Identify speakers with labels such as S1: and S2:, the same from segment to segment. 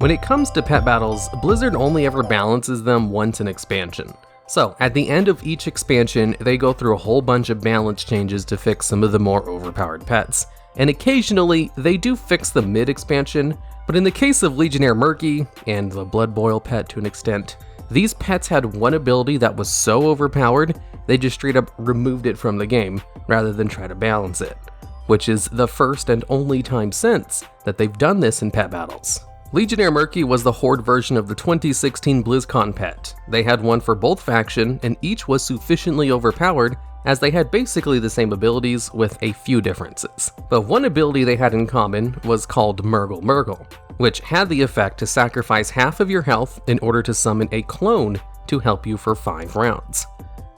S1: When it comes to pet battles, Blizzard only ever balances them once in expansion. So, at the end of each expansion, they go through a whole bunch of balance changes to fix some of the more overpowered pets. And occasionally, they do fix the mid-expansion, but in the case of Legionnaire Murky, and the Blood Boil pet to an extent, these pets had one ability that was so overpowered, they just straight up removed it from the game, rather than try to balance it. Which is the first and only time since that they've done this in pet battles. Legionnaire Murky was the Horde version of the 2016 BlizzCon pet. They had one for both faction, and each was sufficiently overpowered as they had basically the same abilities with a few differences. But one ability they had in common was called Mrrrgglllrggghl, which had the effect to sacrifice half of your health in order to summon a clone to help you for 5 rounds.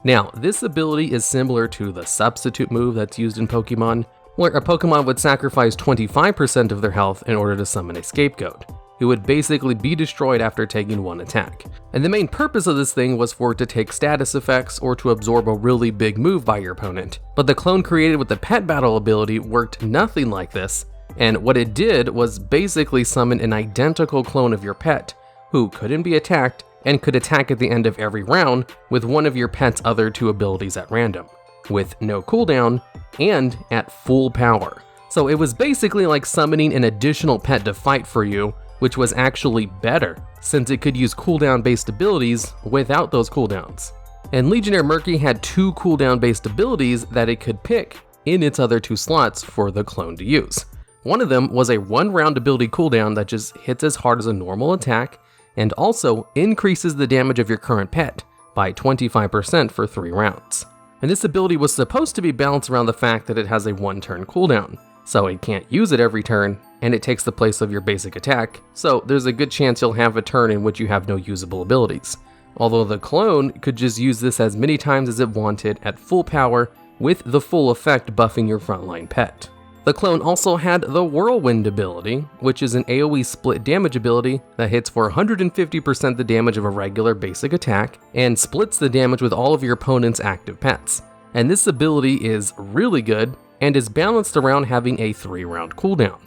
S1: Now, this ability is similar to the substitute move that's used in Pokemon, where a Pokemon would sacrifice 25% of their health in order to summon a scapegoat, who would basically be destroyed after taking one attack. And the main purpose of this thing was for it to take status effects or to absorb a really big move by your opponent. But the clone created with the pet battle ability worked nothing like this, and what it did was basically summon an identical clone of your pet, who couldn't be attacked and could attack at the end of every round with one of your pet's other 2 abilities at random, with no cooldown and at full power. So it was basically like summoning an additional pet to fight for you, which was actually better, since it could use cooldown-based abilities without those cooldowns. And Legionnaire Murky had 2 cooldown-based abilities that it could pick in its other 2 slots for the clone to use. One of them was a 1-round ability cooldown that just hits as hard as a normal attack, and also increases the damage of your current pet by 25% for 3 rounds. And this ability was supposed to be balanced around the fact that it has a 1-turn cooldown, so it can't use it every turn, and it takes the place of your basic attack, so there's a good chance you'll have a turn in which you have no usable abilities. Although the clone could just use this as many times as it wanted at full power, with the full effect buffing your frontline pet. The clone also had the Whirlwind ability, which is an AoE split damage ability that hits for 150% the damage of a regular basic attack, and splits the damage with all of your opponent's active pets. And this ability is really good, and is balanced around having a 3-round cooldown.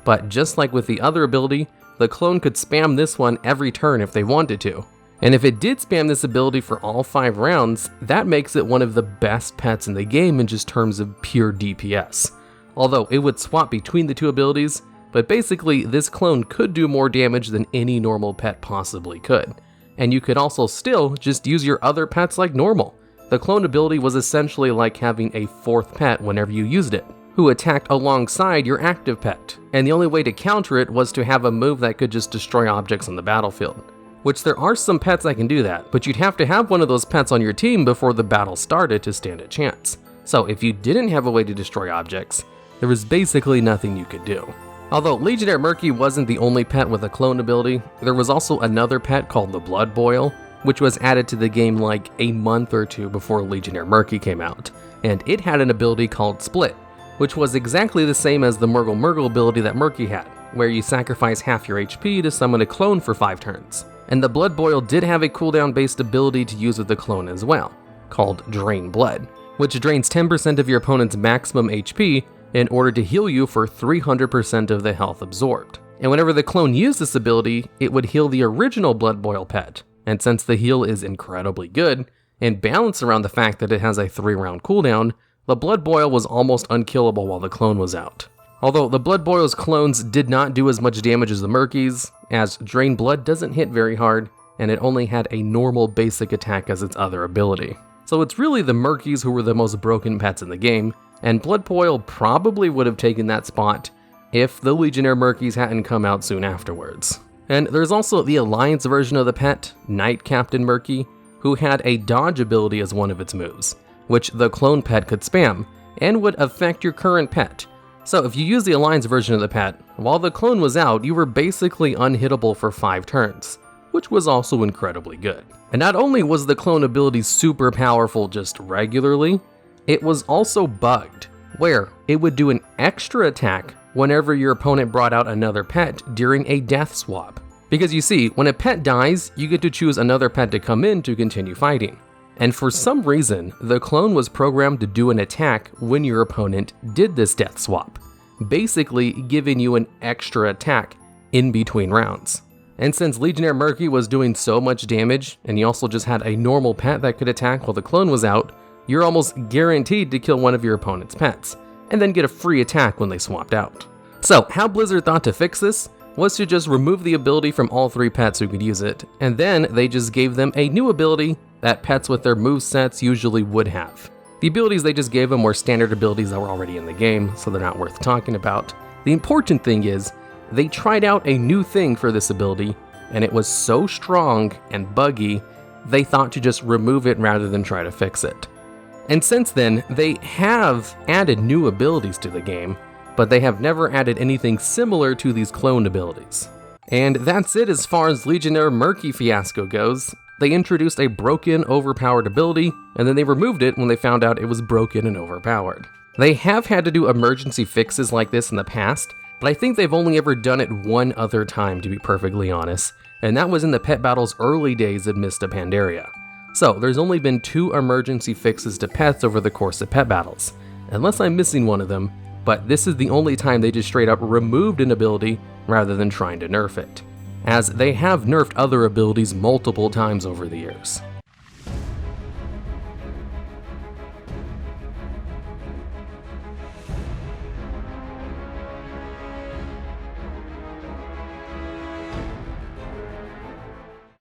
S1: But just like with the other ability, the clone could spam this one every turn if they wanted to. And if it did spam this ability for all 5 rounds, that makes it one of the best pets in the game in just terms of pure DPS. Although it would swap between the 2 abilities, but basically this clone could do more damage than any normal pet possibly could. And you could also still just use your other pets like normal. The clone ability was essentially like having a 4th pet whenever you used it, who attacked alongside your active pet, and the only way to counter it was to have a move that could just destroy objects on the battlefield. Which there are some pets that can do that, but you'd have to have one of those pets on your team before the battle started to stand a chance. So if you didn't have a way to destroy objects, there was basically nothing you could do. Although Legionnaire Murky wasn't the only pet with a clone ability, there was also another pet called the Blood Boil, which was added to the game like a month or 2 before Legionnaire Murky came out, and it had an ability called Split, which was exactly the same as the Mrrrgglllrggghl ability that Murky had, where you sacrifice half your HP to summon a clone for 5 turns. And the Blood Boil did have a cooldown-based ability to use with the clone as well, called Drain Blood, which drains 10% of your opponent's maximum HP in order to heal you for 300% of the health absorbed. And whenever the clone used this ability, it would heal the original Blood Boil pet, and since the heal is incredibly good, and balanced around the fact that it has a 3-round cooldown, the Blood Boil was almost unkillable while the clone was out. Although the Blood Boil's clones did not do as much damage as the Murky's, as Drain Blood doesn't hit very hard, and it only had a normal basic attack as its other ability. So it's really the Murky's who were the most broken pets in the game, and Blood Boil probably would have taken that spot if the Legionnaire Murky's hadn't come out soon afterwards. And there's also the Alliance version of the pet, Knight Captain Murky, who had a dodge ability as one of its moves, which the clone pet could spam, and would affect your current pet. So if you use the Alliance version of the pet, while the clone was out, you were basically unhittable for 5 turns, which was also incredibly good. And not only was the clone ability super powerful just regularly, it was also bugged, where it would do an extra attack whenever your opponent brought out another pet during a death swap. Because you see, when a pet dies, you get to choose another pet to come in to continue fighting. And for some reason, the clone was programmed to do an attack when your opponent did this death swap, basically giving you an extra attack in between rounds. And since Legionnaire Murky was doing so much damage, and you also just had a normal pet that could attack while the clone was out, you're almost guaranteed to kill one of your opponent's pets, and then get a free attack when they swapped out. So how Blizzard thought to fix this was to just remove the ability from all 3 pets who could use it, and then they just gave them a new ability that pets with their movesets usually would have. The abilities they just gave them were standard abilities that were already in the game, so they're not worth talking about. The important thing is, they tried out a new thing for this ability, and it was so strong and buggy, they thought to just remove it rather than try to fix it. And since then, they have added new abilities to the game, but they have never added anything similar to these cloned abilities. And that's it as far as Legionnaire Murky fiasco goes. They introduced a broken, overpowered ability, and then they removed it when they found out it was broken and overpowered. They have had to do emergency fixes like this in the past, but I think they've only ever done it one other time, to be perfectly honest, and that was in the Pet Battle's early days in Mist of Pandaria. So there's only been 2 emergency fixes to pets over the course of Pet Battles, unless I'm missing one of them, but this is the only time they just straight up removed an ability rather than trying to nerf it, as they have nerfed other abilities multiple times over the years.